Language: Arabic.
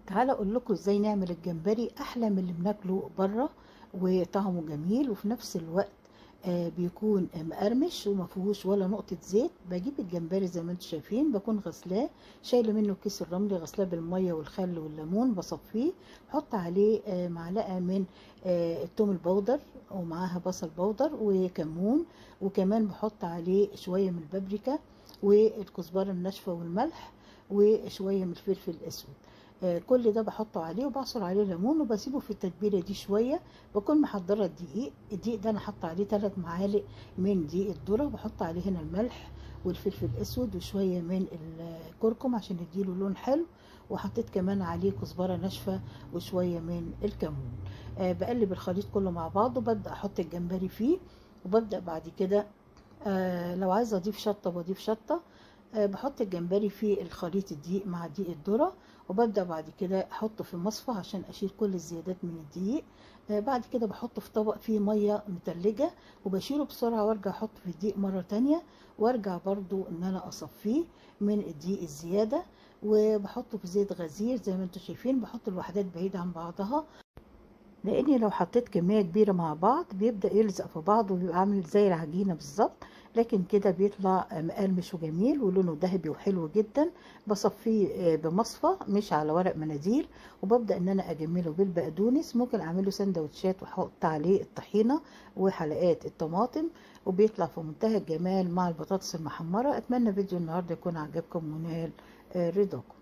تعالى اقول لكم ازاي نعمل الجمبري احلى من اللي بناكله بره، وطعمه جميل وفي نفس الوقت بيكون مقرمش وما فيهوش ولا نقطة زيت. بجيب الجمبري زي ما انتم شايفين، بكون غسلاه، شايله منه الكيس الرملي، غسلاه بالمية والخل والليمون، بصفيه، بحط عليه معلقة من التوم البودر، ومعاها بصل بودر وكمون، وكمان بحط عليه شوية من البابريكا والكزبرة الناشفة والملح وشوية من الفلفل الاسود. كل ده بحطه عليه وبعصر عليه ليمون وبسيبه في التتبيله دي شويه. بكون محضره الدقيق ده، انا حاطه عليه 3 معالق من دقيق الذره، بحط عليه هنا الملح والفلفل الاسود وشويه من الكركم عشان يديله لون حلو، وحطيت كمان عليه كزبره ناشفه وشويه من الكمون. بقلب الخليط كله مع بعض وببدا احط الجمبري فيه، وببدا بعد كده لو عايزه اضيف شطه بضيف شطه. بحط الجمبري في الخليط الدقيق مع دقيق الذرة، وببدأ بعد كده احطه في مصفى عشان اشيل كل الزيادات من الدقيق. بعد كده بحطه في طبق فيه مية متلجة، وبشيله بسرعة وارجع احطه في الدقيق مرة تانية، وارجع برضو ان انا اصفيه من الدقيق الزيادة، وبحطه في زيت غزير زي ما انتم شايفين. بحط الوحدات بعيدة عن بعضها، لاني لو حطيت كميه كبيره مع بعض بيبدا يلزق في بعض وبيبقى عامل زي العجينه بالظبط. لكن كده بيطلع مقرمش وجميل ولونه ذهبي وحلو جدا. بصفيه بمصفى مش على ورق مناديل، وببدا ان انا اجمله بالبقدونس. ممكن اعمله سندوتشات واحط عليه الطحينه وحلقات الطماطم، وبيطلع في منتهى الجمال مع البطاطس المحمره. اتمنى فيديو النهارده يكون عجبكم ونال رضاكم.